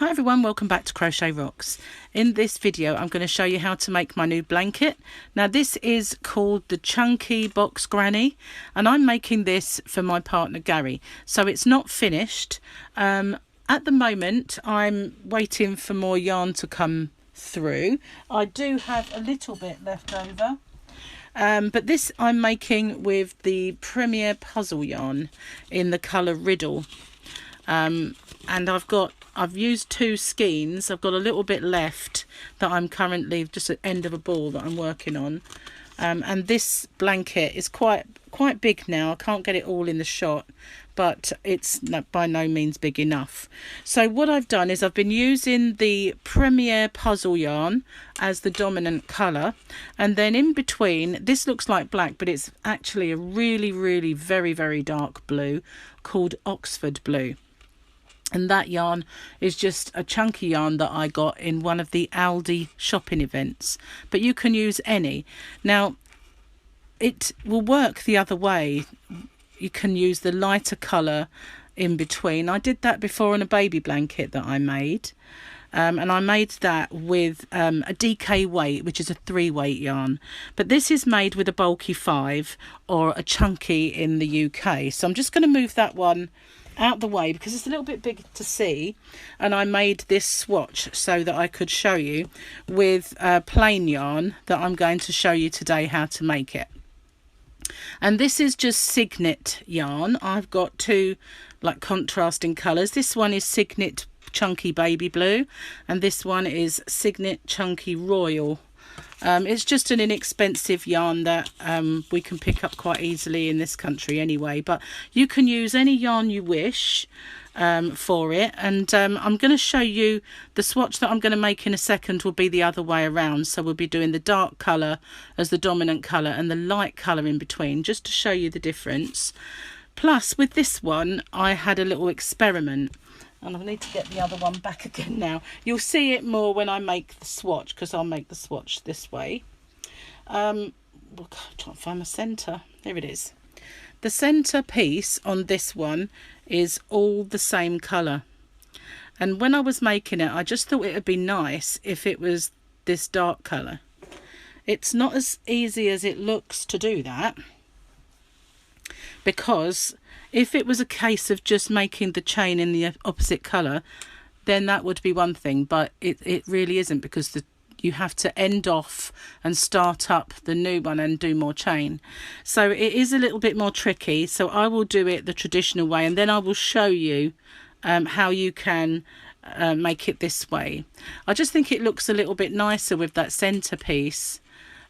Hi everyone, welcome back to Crochet Rocks. In this video I'm going to show you how to make my new blanket. Now this is called the Chunky Box Granny and I'm making this for my partner Gary. So it's not finished. At the moment I'm waiting for more yarn to come through. I do have a little bit left over. But this I'm making with the Premier Puzzle yarn in the colour Riddle. And I've used 2 skeins. I've got a little bit left that I'm currently just at the end of a ball that I'm working on. And this blanket is quite big now. I can't get it all in the shot, but it's by no means big enough. So what I've done is I've been using the Premier Puzzle yarn as the dominant colour, and then in between, this looks like black, but it's actually a really very dark blue called Oxford Blue. And that yarn is just a chunky yarn that I got in one of the Aldi shopping events. But you can use any. Now, it will work the other way. You can use the lighter colour in between. I did that before on a baby blanket that I made. And I made that with a DK weight, which is a 3-weight yarn. But this is made with a bulky 5 or a chunky in the UK. So I'm just going to move that one out the way because it's a little bit big to see, and I made this swatch so that I could show you with plain yarn that I'm going to show you today how to make it. And this is just Signet yarn. I've got 2 like contrasting colours. This one is Signet Chunky Baby Blue and this one is Signet Chunky Royal. It's just an inexpensive yarn that we can pick up quite easily in this country anyway, but you can use any yarn you wish for it. And I'm going to show you the swatch that I'm going to make in a second will be the other way around. So we'll be doing the dark colour as the dominant colour and the light colour in between, just to show you the difference. Plus with this one I had a little experiment. And I need to get the other one back again now. You'll see it more when I make the swatch, because I'll make the swatch this way. I'm trying to find my centre. There it is. The centre piece on this one is all the same colour. And when I was making it, I just thought it would be nice if it was this dark colour. It's not as easy as it looks to do that, because if it was a case of just making the chain in the opposite colour, then that would be one thing, but it really isn't, because you have to end off and start up the new one and do more chain. So it is a little bit more tricky, so I will do it the traditional way and then I will show you how you can make it this way. I just think it looks a little bit nicer with that centre piece.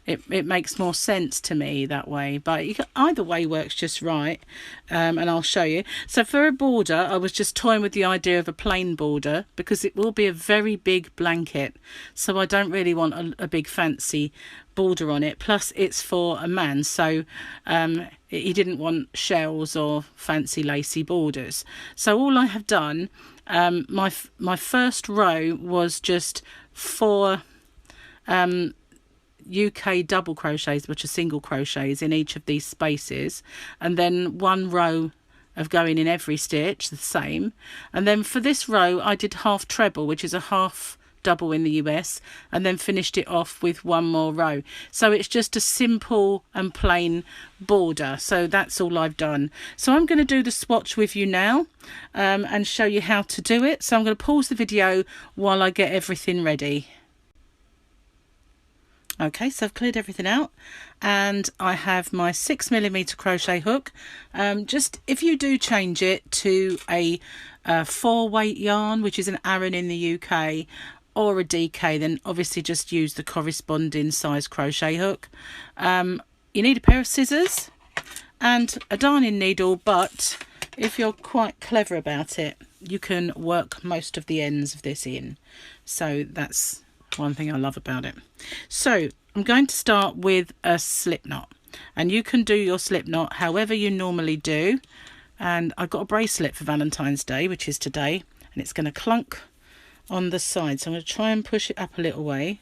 It makes more sense to me that way, but either way works just right. And I'll show you. So for a border, I was just toying with the idea of a plain border because it will be a very big blanket, so I don't really want a big fancy border on it. Plus it's for a man, so he didn't want shells or fancy lacy borders. So all I have done, my first row was just 4 UK double crochets, which are single crochets in each of these spaces, and then 1 row of going in every stitch, the same. And then for this row I did half treble, which is a half double in the US, and then finished it off with 1 more row. So it's just a simple and plain border. So that's all I've done. So I'm going to do the swatch with you now and show you how to do it. So I'm going to pause the video while I get everything ready. Okay, so I've cleared everything out and I have my 6mm crochet hook. Just if you do change it to a 4-weight yarn, which is an Aran in the UK, or a DK, then obviously just use the corresponding size crochet hook. You need a pair of scissors and a darning needle, but if you're quite clever about it, you can work most of the ends of this in. So that's one thing I love about it. So I'm going to start with a slip knot, and you can do your slip knot however you normally do. And I got a bracelet for Valentine's Day, which is today, and it's going to clunk on the side, so I'm going to try and push it up a little way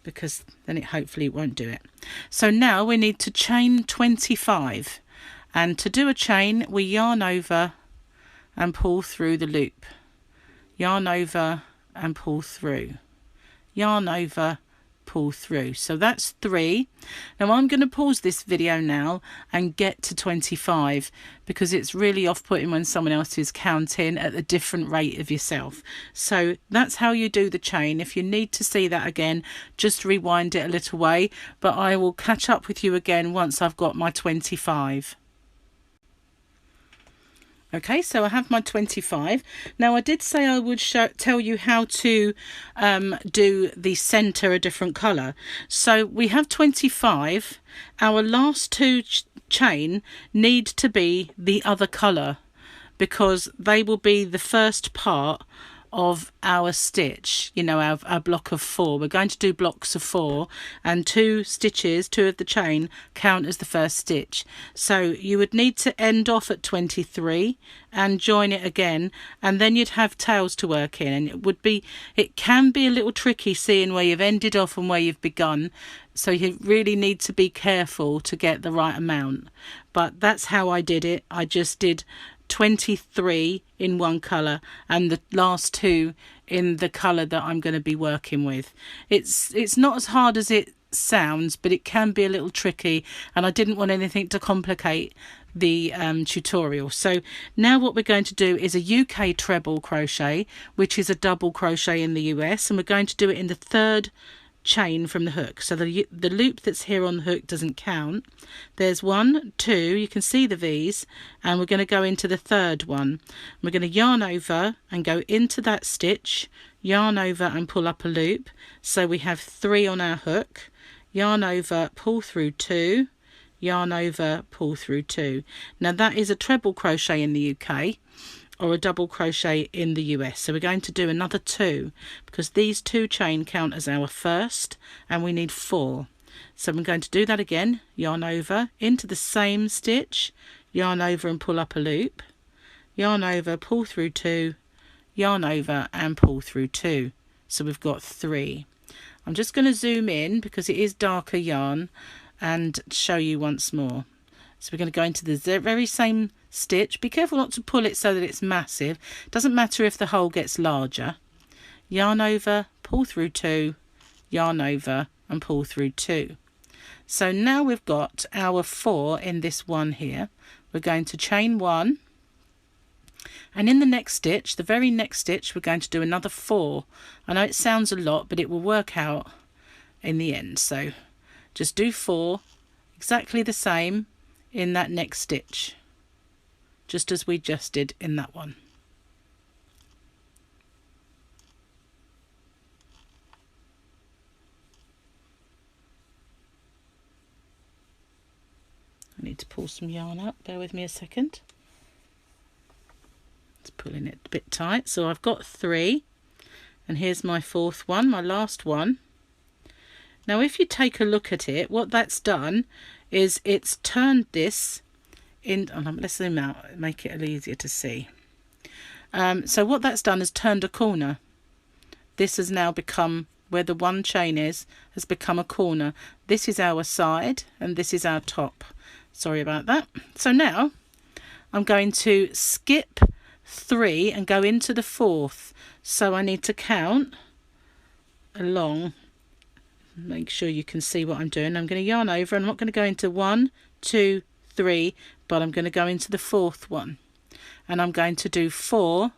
because then it hopefully won't do it. So now we need to chain 25, and to do a chain we yarn over and pull through the loop. yarn over and pull through, yarn over, pull through. So that's 3. Now I'm going to pause this video now and get to 25 because it's really off-putting when someone else is counting at a different rate of yourself. So that's how you do the chain. If you need to see that again, just rewind it a little way, but I will catch up with you again once I've got my 25. Okay, so I have my 25. Now I did say I would tell you how to do the centre a different colour. So we have 25. Our last 2 chain need to be the other colour because they will be the first part of our stitch, you know, our block of 4. We're going to do blocks of 4 and 2 stitches, 2 of the chain count as the first stitch. So you would need to end off at 23 and join it again, and then you'd have tails to work in, and it can be a little tricky seeing where you've ended off and where you've begun, so you really need to be careful to get the right amount. But that's how I did it. I just did 23 in one colour and the last 2 in the colour that I'm going to be working with. It's not as hard as it sounds, but it can be a little tricky, and I didn't want anything to complicate the tutorial. So now what we're going to do is a UK treble crochet, which is a double crochet in the US, and we're going to do it in the 3rd chain from the hook. So the loop that's here on the hook doesn't count. There's 1, 2, you can see the V's, and we're going to go into the 3rd one. We're going to yarn over and go into that stitch, yarn over and pull up a loop. So we have 3 on our hook, yarn over, pull through 2, yarn over, pull through 2. Now that is a treble crochet in the UK, or a double crochet in the US. So we're going to do another 2 because these 2 chain count as our first, and we need 4. So I'm going to do that again, yarn over into the same stitch, yarn over and pull up a loop, yarn over, pull through 2, yarn over and pull through 2. So we've got 3. I'm just going to zoom in because it is darker yarn and show you once more. So we're going to go into the very same stitch. Be careful not to pull it so that it's massive. Doesn't matter if the hole gets larger. Yarn over, pull through 2, yarn over and pull through 2. So now we've got our 4 in this one here. We're going to chain 1, and in the next stitch, the very next stitch, we're going to do another 4. I know it sounds a lot, but it will work out in the end. So just do 4 exactly the same in that next stitch, just as we just did in that one. I need to pull some yarn out, bear with me a second. It's pulling it a bit tight. So I've got 3, and here's my 4th one, my last one. Now if you take a look at it, what that's done is it's turned this in, let's zoom out, make it a little easier to see. So what that's done is turned a corner. This has now become, where the 1 chain is, has become a corner. This is our side and this is our top. Sorry about that. So now I'm going to skip 3 and go into the 4th. So I need to count along. Make sure you can see what I'm doing. I'm going to yarn over, and I'm not going to go into 1, 2, 3, but I'm going to go into the 4th one, and I'm going to do 4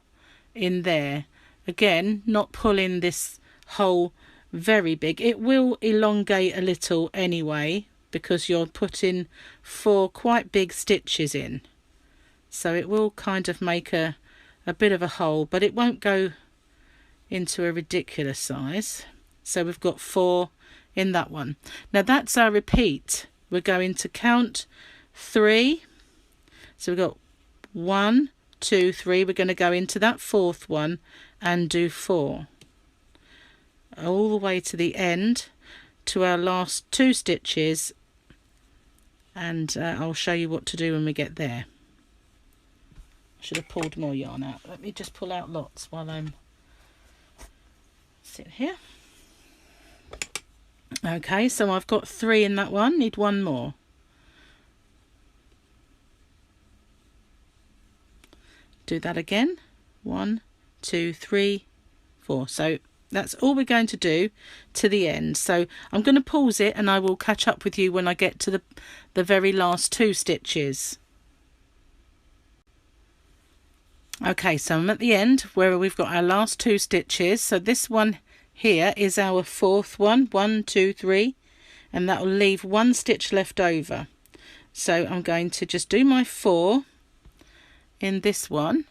in there. Again, not pulling this hole very big. It will elongate a little anyway because you're putting 4 quite big stitches in, so it will kind of make a bit of a hole, but it won't go into a ridiculous size. So we've got 4 in that one. Now that's our repeat. We're going to count 3. So we've got 1, 2, 3. We're going to go into that 4th one and do 4 all the way to the end to our last 2 stitches, and I'll show you what to do when we get there. I should have pulled more yarn out. Let me just pull out lots while I'm sitting here. Okay, so I've got 3 in that one, need 1 more. Do that again. 1, 2, 3, 4. So that's all we're going to do to the end. So I'm going to pause it and I will catch up with you when I get to the very last 2 stitches. Okay, so I'm at the end where we've got our last 2 stitches. So this one here is our 4th one, 1, 2, 3, and that will leave 1 stitch left over. So I'm going to just do my 4 in this one.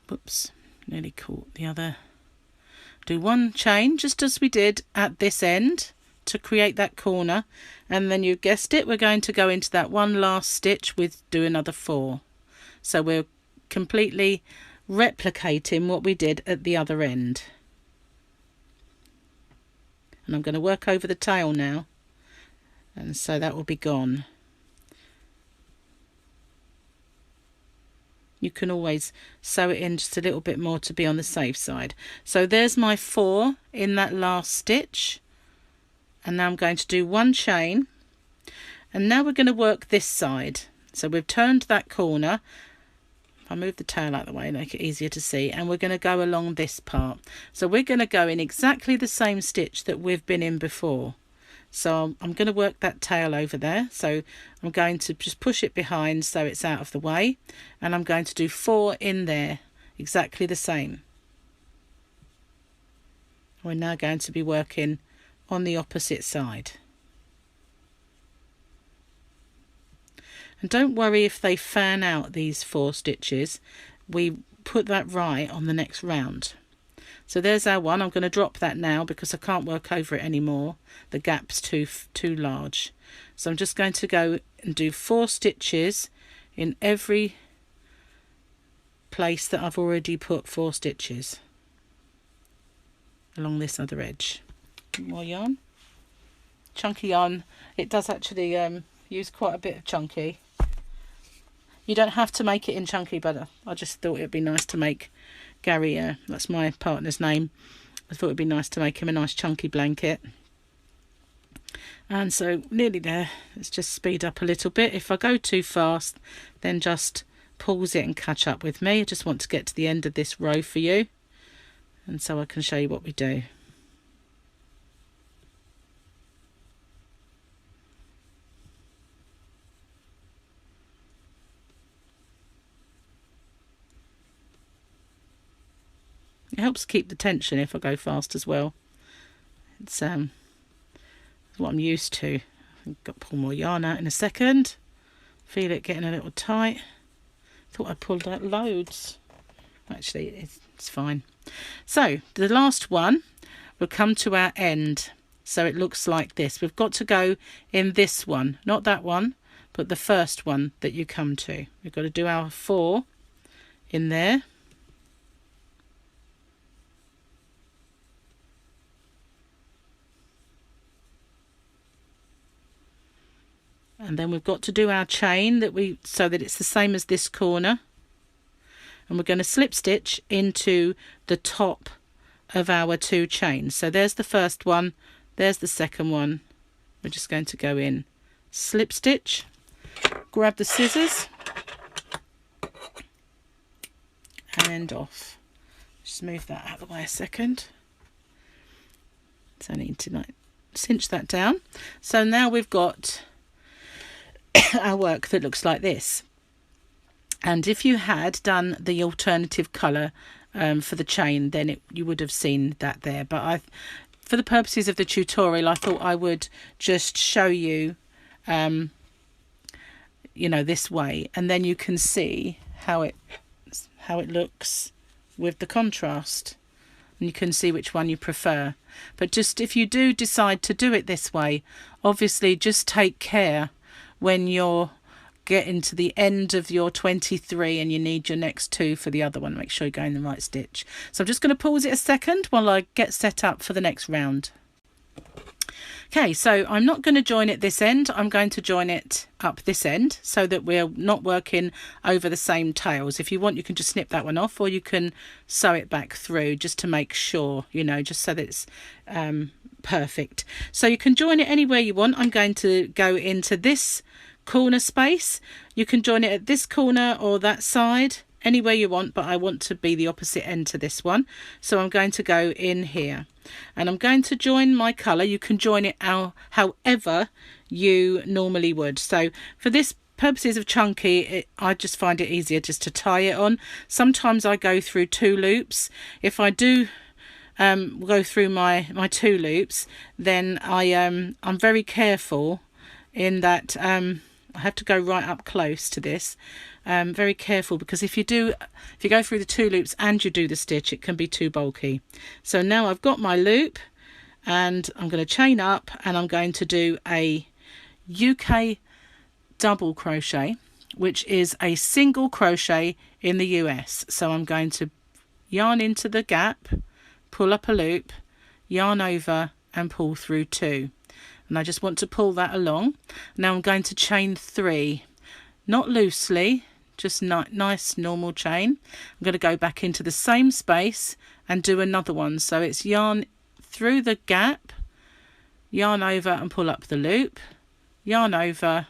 Whoops, nearly caught the other. Do 1 chain just as we did at this end to create that corner, and then you guessed it, we're going to go into that one last stitch with do another 4. So we're completely replicating what we did at the other end. And I'm going to work over the tail now, and so that will be gone. You can always sew it in just a little bit more to be on the safe side. So there's my 4 in that last stitch, and now I'm going to do 1 chain, and now we're going to work this side. So we've turned that corner. If I move the tail out of the way, make it easier to see, and we're going to go along this part. So we're going to go in exactly the same stitch that we've been in before. So I'm going to work that tail over there. So I'm going to just push it behind so it's out of the way, and I'm going to do 4 in there, exactly the same. We're now going to be working on the opposite side. And don't worry if they fan out, these 4 stitches. We put that right on the next round. So there's our one. I'm going to drop that now because I can't work over it anymore. The gap's too large. So I'm just going to go and do 4 stitches in every place that I've already put 4 stitches along this other edge. More yarn. Chunky yarn. It does actually use quite a bit of chunky. You don't have to make it in chunky, but I just thought it would be nice to make Gary, that's my partner's name, I thought it would be nice to make him a nice chunky blanket. And so nearly there. Let's just speed up a little bit. If I go too fast, then just pause it and catch up with me. I just want to get to the end of this row for you, and so I can show you what we do. It helps keep the tension if I go fast as well. It's what I'm used to. I've got to pull more yarn out in a second. Feel it getting a little tight. Thought I pulled out loads. Actually, it's fine. So the last one will come to our end. So it looks like this. We've got to go in this one, not that one, but the first one that you come to. We've got to do our 4 in there. And then we've got to do our chain so that it's the same as this corner. And we're going to slip stitch into the top of our 2 chains. So there's the first one, there's the second one. We're just going to go in, slip stitch, grab the scissors, and end off. Just move that out of the way a second. So I need to cinch that down. So now we've got our work that looks like this. And if you had done the alternative colour for the chain, then you would have seen that there. But for the purposes of the tutorial, I thought I would just show you, this way, and then you can see how it looks with the contrast, and you can see which one you prefer. But just if you do decide to do it this way, obviously just take care when you're getting to the end of your 23 and you need your next 2 for the other one. Make sure you're going the right stitch. So I'm just going to pause it a second while I get set up for the next round. Okay, so I'm not going to join it this end. I'm going to join it up this end so that we're not working over the same tails. If you want, you can just snip that one off, or you can sew it back through just to make sure, just so that it's perfect. So you can join it anywhere you want. I'm going to go into this corner space. You can join it at this corner or that side, anywhere you want, but I want to be the opposite end to this one. So I'm going to go in here and I'm going to join my colour. You can join it however you normally would. So for this purposes of chunky, I just find it easier just to tie it on. Sometimes I go through 2 loops. If I do go through my 2 loops, then I'm very careful in that I have to go right up close to this. Very careful, because if you go through the 2 loops and you do the stitch, it can be too bulky. So now I've got my loop and I'm going to chain up and I'm going to do a UK double crochet, which is a single crochet in the US. So I'm going to yarn into the gap, pull up a loop, yarn over and pull through 2, and I just want to pull that along. Now I'm going to chain 3, not loosely, just nice normal chain. I'm going to go back into the same space and do another one. So it's yarn through the gap, yarn over and pull up the loop, yarn over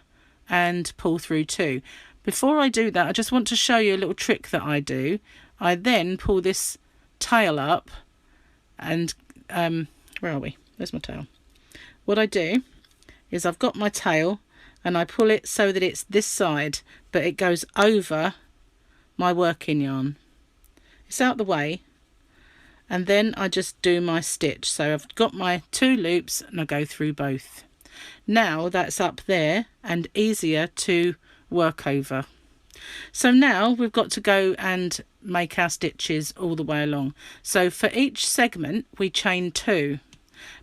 and pull through 2. Before I do that, I just want to show you a little trick that I do. I then pull this tail up and where are we? Where's my tail? What I do is I've got my tail and I pull it so that it's this side, but it goes over my working yarn. It's out the way, and then I just do my stitch. So I've got my 2 loops and I go through both. Now that's up there and easier to work over. So now we've got to go and make our stitches all the way along. So for each segment we chain 2.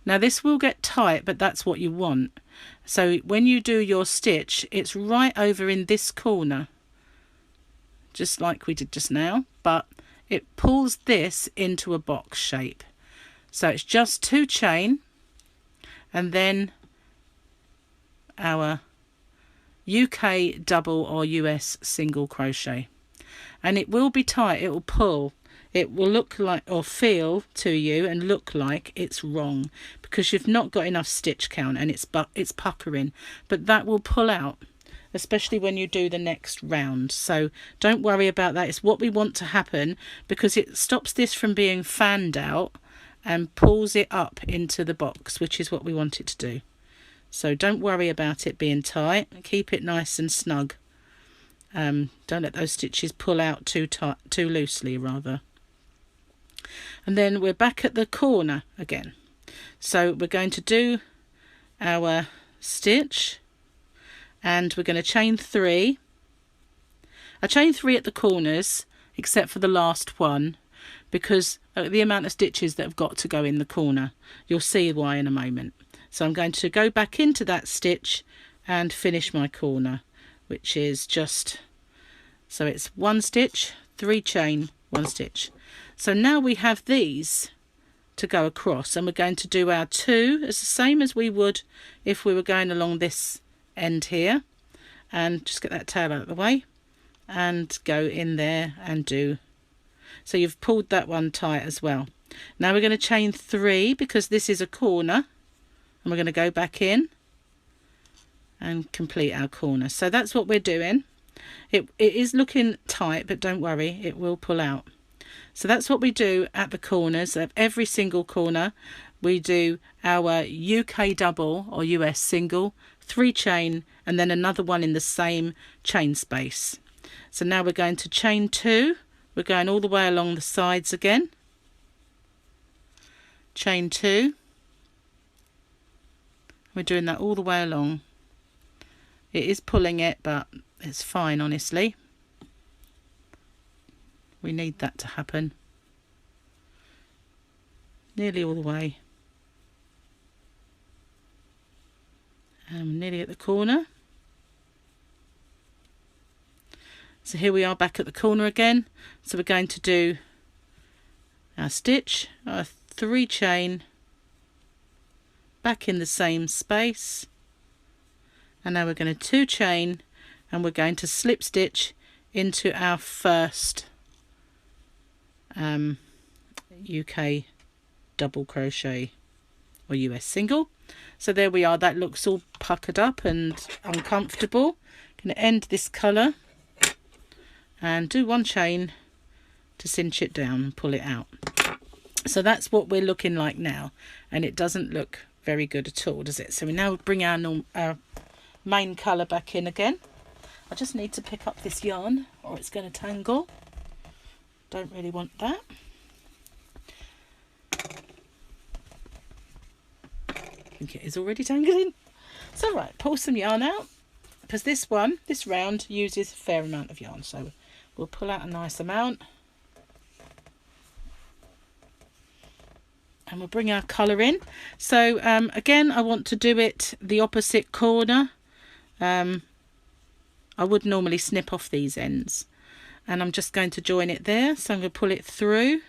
Now this will get tight, but that's what you want. So when you do your stitch, it's right over in this corner, just like we did just now, but it pulls this into a box shape. So it's just 2 chain and then our UK double or US single crochet, and it will be tight, it will pull, it will look like or feel to you and look like it's wrong because you've not got enough stitch count and it's puckering, but that will pull out, especially when you do the next round. So don't worry about that. It's what we want to happen, because it stops this from being fanned out and pulls it up into the box, which is what we want it to do. So don't worry about it being tight. Keep it nice and snug. Don't let those stitches pull out too loosely, rather. And then we're back at the corner again. So we're going to do our stitch and we're going to chain 3. I chain 3 at the corners except for the last one, because the amount of stitches that have got to go in the corner. You'll see why in a moment. So I'm going to go back into that stitch and finish my corner, which is just, so it's 1 stitch, 3 chain, 1 stitch. So now we have these to go across, and we're going to do our 2 as the same as we would if we were going along this end here, and just get that tail out of the way and go in there and do. So you've pulled that one tight as well. Now we're going to chain 3 because this is a corner, and we're going to go back in and complete our corner. So that's what we're doing. It is looking tight, but don't worry, it will pull out. So that's what we do at the corners of every single corner. We do our UK double or US single, 3 chain, and then another one in the same chain space. So now we're going to chain 2. We're going all the way along the sides again. Chain 2. We're doing that all the way along. It is pulling it, but it's fine, honestly. We need that to happen. Nearly all the way. Nearly at the corner. So here we are back at the corner again. So we're going to do our stitch, our 3 chain, back in the same space, and now we're going to 2 chain and we're going to slip stitch into our first UK double crochet or US single. So there we are, that looks all puckered up and uncomfortable. Going to end this colour and do one chain to cinch it down and pull it out. So that's what we're looking like now, and it doesn't look very good at all, does it? So we now bring our main colour back in again. I just need to pick up this yarn or it's going to tangle. Don't really want that. I think it is already tangling. So right, pull some yarn out, because this round uses a fair amount of yarn, so we'll pull out a nice amount and we'll bring our colour in. So again, I want to do it the opposite corner. I would normally snip off these ends, and I'm just going to join it there. So I'm going to pull it through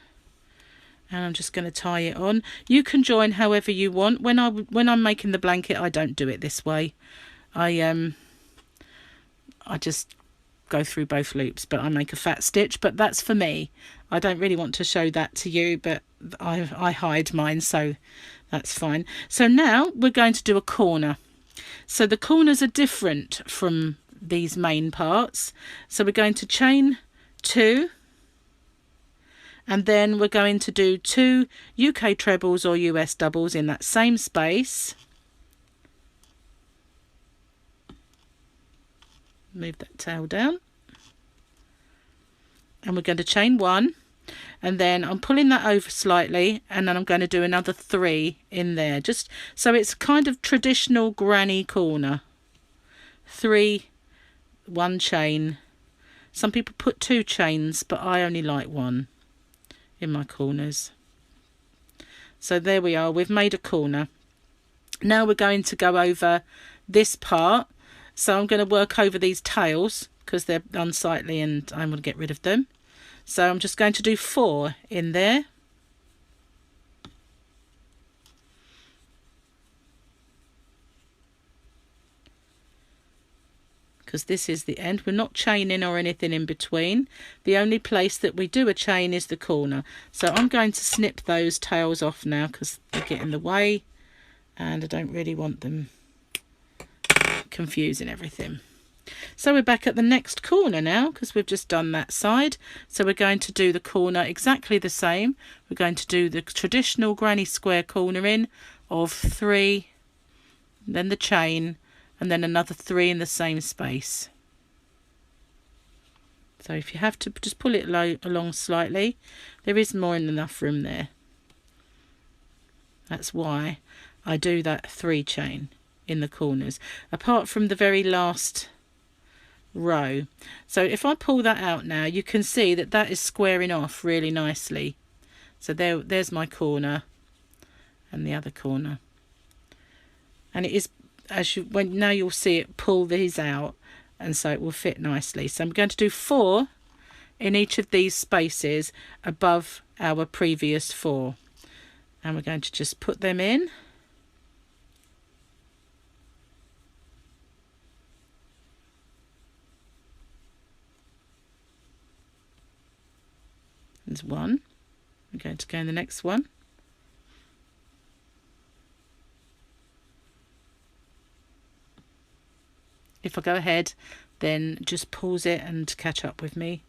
and I'm just going to tie it on. You can join however you want. When I'm making the blanket, I don't do it this way. I just go through both loops, but I make a fat stitch, but that's for me. I don't really want to show that to you, but I hide mine, so that's fine. So now we're going to do a corner. So the corners are different from these main parts. So we're going to chain 2, and then we're going to do 2 UK trebles or US doubles in that same space. Move that tail down, and we're going to chain 1, and then I'm pulling that over slightly, and then I'm going to do another 3 in there, just so it's kind of traditional granny corner. 3, 1 chain. Some people put 2 chains, but I only like 1 in my corners. So there we are, we've made a corner. Now we're going to go over this part. So I'm going to work over these tails because they're unsightly and I'm going to get rid of them. So I'm just going to do 4 in there. Because this is the end. We're not chaining or anything in between. The only place that we do a chain is the corner. So I'm going to snip those tails off now because they get in the way and I don't really want them confusing everything. So we're back at the next corner now because we've just done that side. So we're going to do the corner exactly the same. We're going to do the traditional granny square corner in of 3, then the chain, and then another 3 in the same space. So if you have to just pull it along slightly, there is more than enough room there. That's why I do that 3 chain in the corners, apart from the very last row. So if I pull that out now, you can see that that is squaring off really nicely. So there's my corner and the other corner, and it is, now you'll see it pull these out, and so it will fit nicely. So I'm going to do 4 in each of these spaces above our previous 4, and we're going to just put them in. There's 1. I'm going to go in the next one. If I go ahead, then just pause it and catch up with me.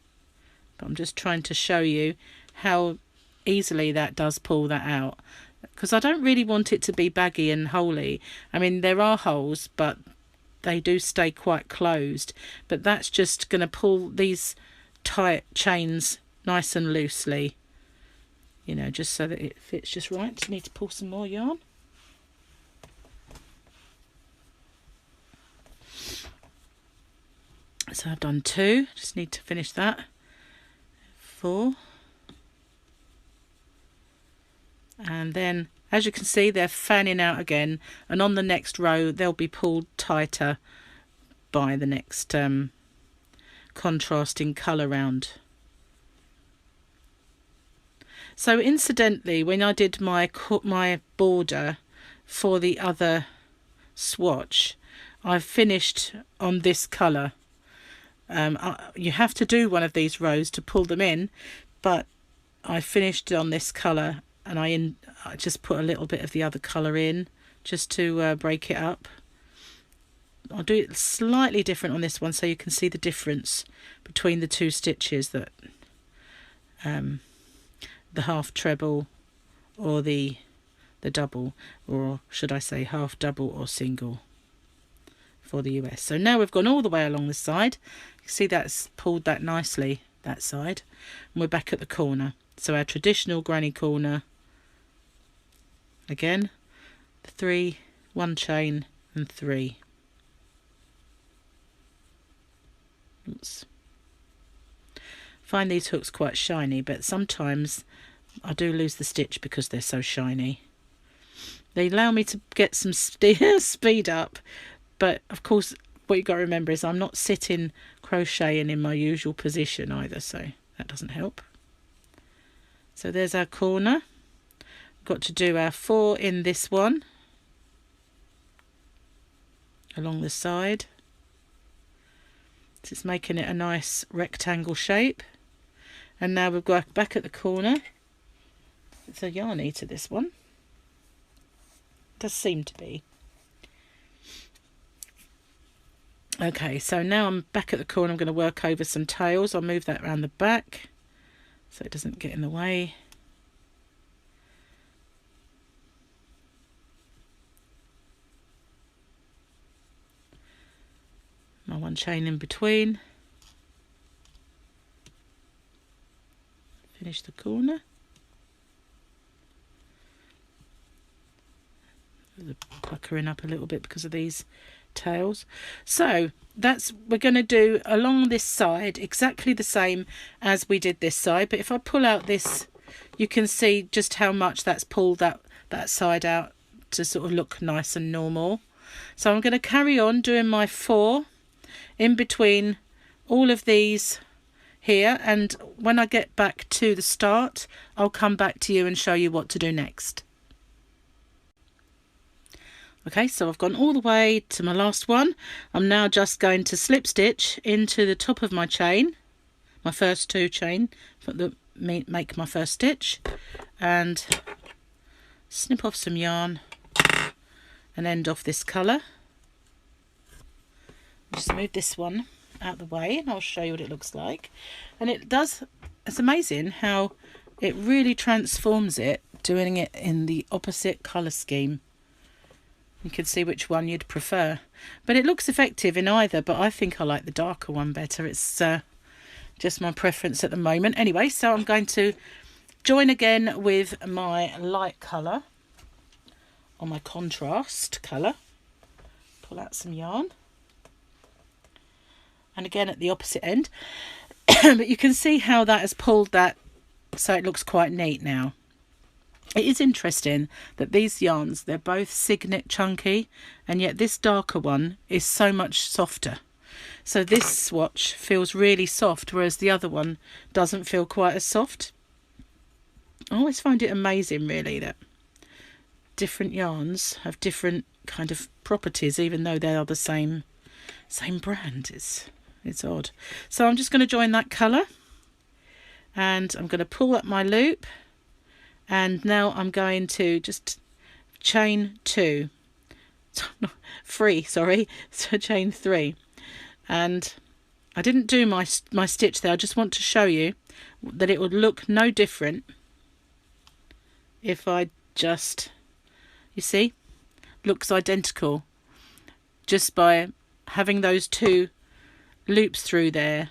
But I'm just trying to show you how easily that does pull that out, because I don't really want it to be baggy and holy. I mean, there are holes, but they do stay quite closed. But that's just going to pull these tight chains nice and loosely, you know, just so that it fits just right. Just need to pull some more yarn. So I've done 2, just need to finish that. 4, and then as you can see, they're fanning out again, and on the next row they'll be pulled tighter by the next contrasting colour round. So incidentally, when I did my border for the other swatch, I've finished on this colour. You have to do one of these rows to pull them in, but I finished on this colour and I just put a little bit of the other colour in just to break it up. I'll do it slightly different on this one so you can see the difference between the two stitches, that the half treble or the double, or should I say half double or single for the US. So now we've gone all the way along the side. You can see that's pulled that nicely, that side, and we're back at the corner. So our traditional granny corner, again, the 3, 1 chain and 3. Oops. Find these hooks quite shiny, but sometimes I do lose the stitch because they're so shiny. They allow me to get some speed up, but of course what you've got to remember is I'm not sitting crocheting in my usual position either, so that doesn't help. So there's our corner. We've got to do our 4 in this one along the side. So it's making it a nice rectangle shape. And now we've got back at the corner. It's a yarn eater, this one. Does seem to be. Okay, so now I'm back at the corner. I'm going to work over some tails. I'll move that around the back so it doesn't get in the way. My 1 chain in between. Finish the corner. The puckering up a little bit because of these tails. So we're going to do along this side exactly the same as we did this side, but if I pull out this, you can see just how much that's pulled that side out to sort of look nice and normal. So I'm going to carry on doing my 4 in between all of these here, and when I get back to the start I'll come back to you and show you what to do next. Okay, so I've gone all the way to my last one. I'm now just going to slip stitch into the top of my chain, my first 2 chain that make my first stitch, and snip off some yarn and end off this colour. Just move this one out of the way and I'll show you what it looks like. And it's amazing how it really transforms it doing it in the opposite colour scheme. You can see which one you'd prefer, but it looks effective in either, but I think I like the darker one better. It's just my preference at the moment. Anyway, so I'm going to join again with my light colour or my contrast colour. Pull out some yarn. And again at the opposite end. But you can see how that has pulled that so it looks quite neat now. It is interesting that these yarns, they're both Signet chunky, and yet this darker one is so much softer. So this swatch feels really soft, whereas the other one doesn't feel quite as soft. I always find it amazing really that different yarns have different kind of properties, even though they are the same brand. It's odd. So I'm just going to join that colour, and I'm going to pull up my loop, and now I'm going to just chain 3, sorry, so chain 3. And I didn't do my stitch there. I just want to show you that it would look no different if I just, you see, looks identical just by having those 2 loops through there.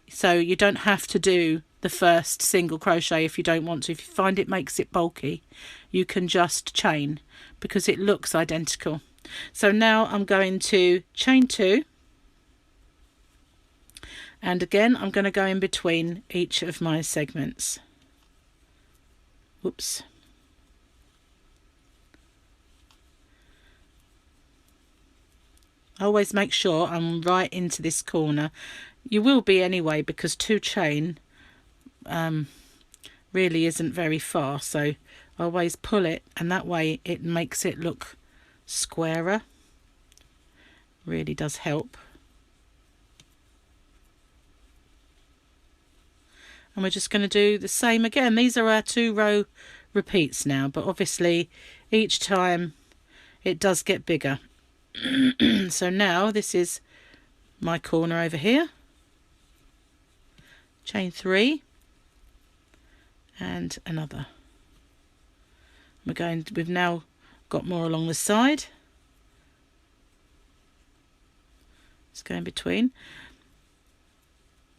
So you don't have to do the first single crochet if you don't want to. If you find it makes it bulky, you can just chain because it looks identical. So now I'm going to chain 2, and again I'm going to go in between each of my segments. Whoops. I always make sure I'm right into this corner. You will be anyway, because 2 chain really isn't very far, so I always pull it, and that way it makes it look squarer. Really does help. And we're just going to do the same again. These are our 2 row repeats now, but obviously each time it does get bigger. So now this is my corner over here, chain 3 and another. We've now got more along the side. Let's go in between.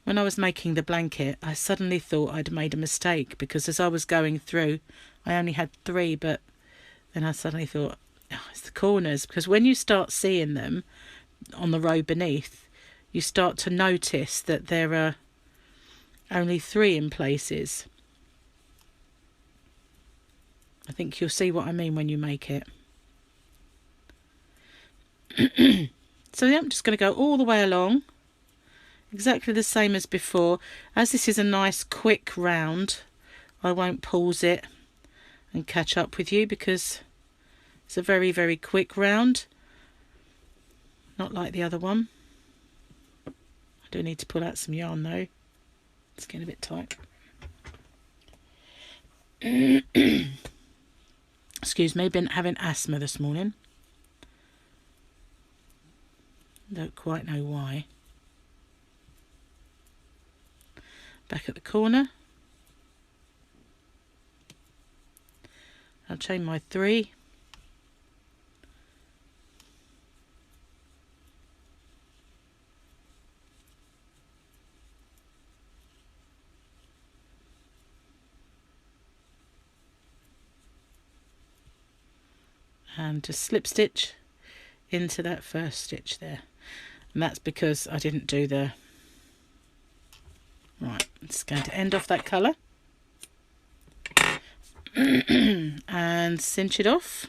When I was making the blanket, I suddenly thought I'd made a mistake, because as I was going through, I only had 3, but then I suddenly thought, oh, it's the corners, because when you start seeing them on the row beneath, you start to notice that there are only 3 in places. I think you'll see what I mean when you make it. So yeah, I'm just going to go all the way along, exactly the same as before. As this is a nice quick round, I won't pause it and catch up with you, because it's a very, very quick round, not like the other one. I do need to pull out some yarn though, it's getting a bit tight. Excuse me, been having asthma this morning. Don't quite know why. Back at the corner. I'll chain my 3. And just slip stitch into that first stitch there, and that's because I didn't do the right. It's going to end off that colour and cinch it off,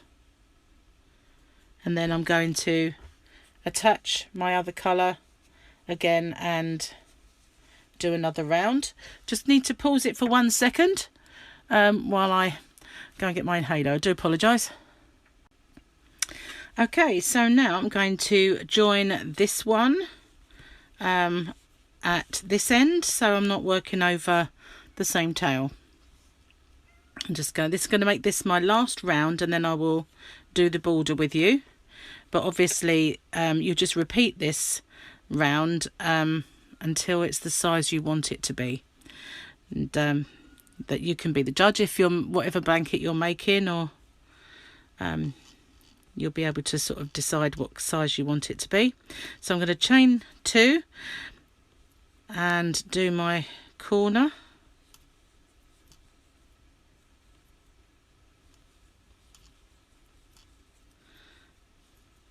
and then I'm going to attach my other colour again and do another round. Just need to pause it for 1 second while I go and get my inhaler. I do apologise. Okay, so now I'm going to join this one at this end, so I'm not working over the same tail. This is going to make this my last round, and then I will do the border with you. But obviously you just repeat this round until it's the size you want it to be, and that you can be the judge if you're whatever blanket you're making, or you'll be able to sort of decide what size you want it to be. So I'm going to chain 2 and do my corner.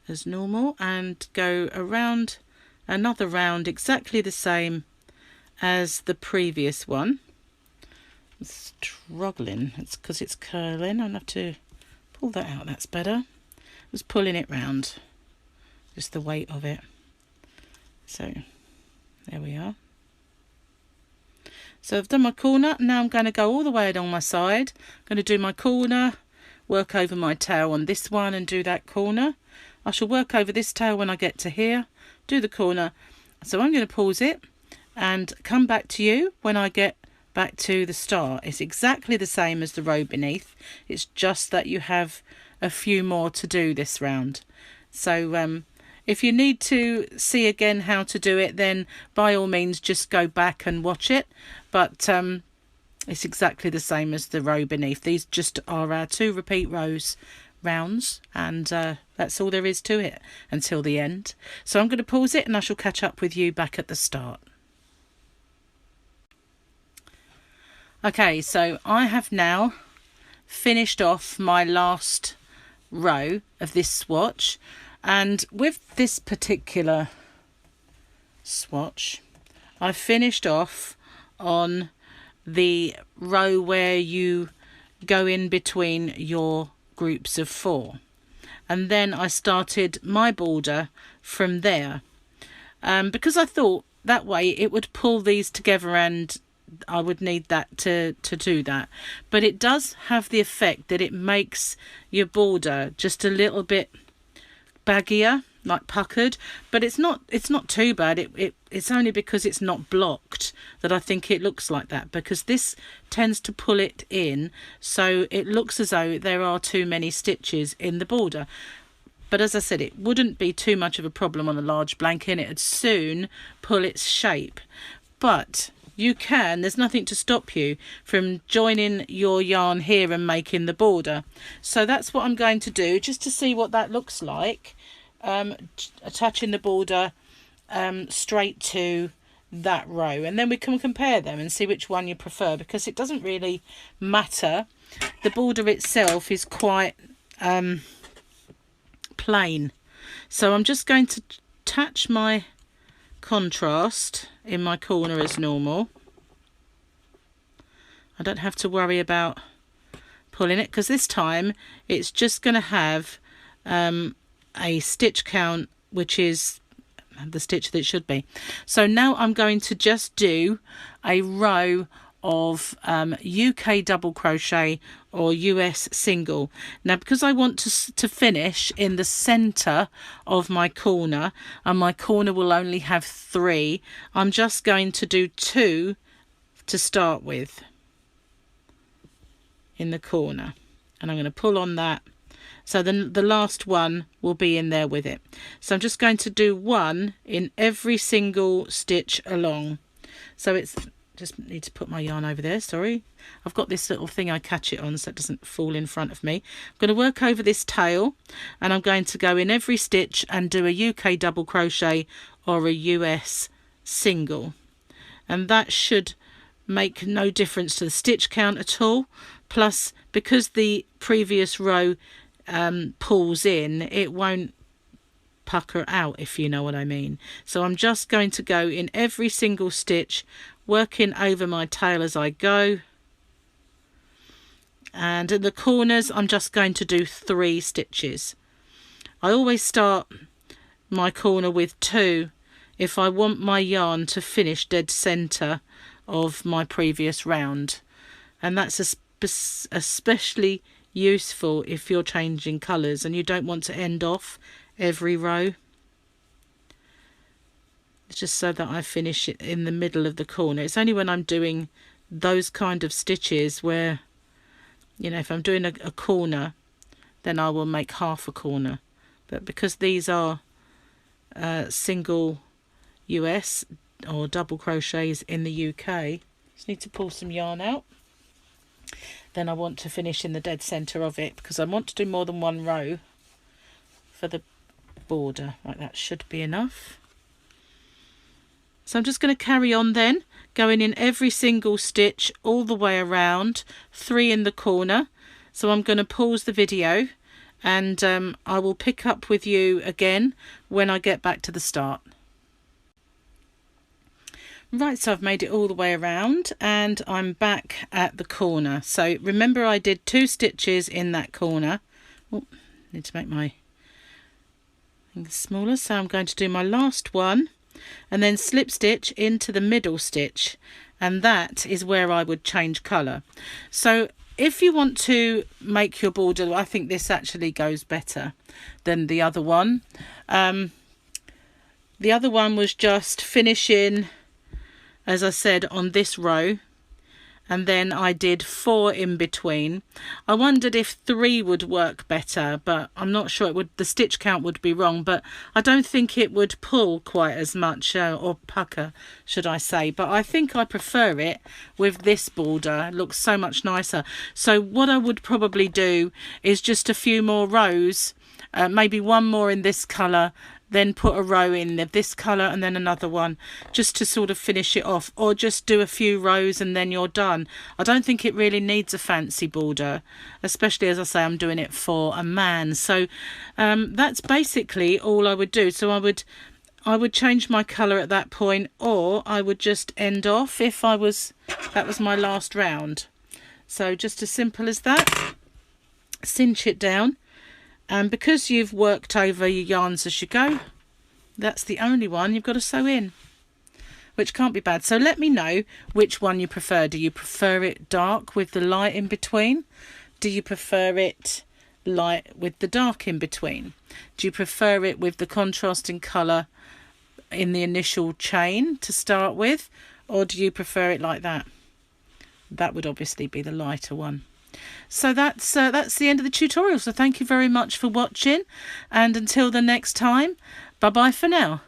As normal, and go around another round exactly the same as the previous one. I'm struggling, it's because it's curling. I'll have to pull that out, that's better. Just pulling it round, just the weight of it. So there we are. So I've done my corner. Now I'm going to go all the way along my side. I'm going to do my corner, work over my tail on this one and do that corner. I shall work over this tail when I get to here, do the corner. So I'm going to pause it and come back to you when I get back to the start. It's exactly the same as the row beneath. It's just that you have a few more to do this round. So if you need to see again how to do it, then by all means just go back and watch it. But it's exactly the same as the row beneath. These just are our 2 repeat rounds, and that's all there is to it until the end. So I'm going to pause it and I shall catch up with you back at the start. Okay, so I have now finished off my last row of this swatch, and with this particular swatch I finished off on the row where you go in between your groups of 4, and then I started my border from there because I thought that way it would pull these together and I would need that to do that. But it does have the effect that it makes your border just a little bit baggier, like puckered, but it's not too bad. It's only because it's not blocked that I think it looks like that, because this tends to pull it in, so it looks as though there are too many stitches in the border. But as I said, it wouldn't be too much of a problem on a large blanket, and it would soon pull its shape. But you can, there's nothing to stop you from joining your yarn here and making the border. So that's what I'm going to do, just to see what that looks like, attaching the border straight to that row, and then we can compare them and see which one you prefer, because it doesn't really matter. The border itself is quite plain. So I'm just going to attach my contrast in my corner as normal. I don't have to worry about pulling it, because this time it's just going to have a stitch count which is the stitch that it should be. So now I'm going to just do a row of UK double crochet or US single. Now, because I want to finish in the center of my corner, and my corner will only have 3, I'm just going to do 2 to start with in the corner, and I'm going to pull on that, so then the last one will be in there with it. So I'm just going to do 1 in every single stitch along. So it's just need to put my yarn over there, sorry. I've got this little thing I catch it on so it doesn't fall in front of me. I'm going to work over this tail, and I'm going to go in every stitch and do a UK double crochet or a US single, and that should make no difference to the stitch count at all. Plus, because the previous row pulls in, it won't pucker out, if you know what I mean. So I'm just going to go in every single stitch, working over my tail as I go, and in the corners I'm just going to do 3 stitches. I always start my corner with 2 if I want my yarn to finish dead center of my previous round, and that's especially useful if you're changing colors and you don't want to end off every row. It's just so that I finish it in the middle of the corner. It's only when I'm doing those kind of stitches where, you know, if I'm doing a corner, then I will make half a corner. But because these are single US or double crochets in the UK, just need to pull some yarn out. Then I want to finish in the dead center of it, because I want to do more than 1 row for the border. Right, that should be enough. So I'm just going to carry on then, going in every single stitch all the way around, 3 in the corner. So I'm going to pause the video, and I will pick up with you again when I get back to the start. Right, so I've made it all the way around and I'm back at the corner. So remember, I did 2 stitches in that corner. Oh, need to make my things smaller. So I'm going to do my last one and then slip stitch into the middle stitch, and that is where I would change colour. So if you want to make your border, I think this actually goes better than the other one. The other one was just finishing, as I said, on this row, and then I did 4 in between. I wondered if 3 would work better, but I'm not sure it would. The stitch count would be wrong, but I don't think it would pull quite as much, or pucker, should I say. But I think I prefer it with this border. It looks so much nicer. So what I would probably do is just a few more rows, maybe 1 more in this colour, then put a row in of this colour and then another one, just to sort of finish it off, or just do a few rows and then you're done. I don't think it really needs a fancy border, especially, as I say, I'm doing it for a man. So that's basically all I would do. So I would change my colour at that point, or I would just end off if that was my last round. So just as simple as that. Cinch it down. And because you've worked over your yarns as you go, that's the only one you've got to sew in, which can't be bad. So let me know which one you prefer. Do you prefer it dark with the light in between? Do you prefer it light with the dark in between? Do you prefer it with the contrasting colour in the initial chain to start with, or do you prefer it like that? That would obviously be the lighter one. So that's the end of the tutorial. So thank you very much for watching, and until the next time, bye bye for now.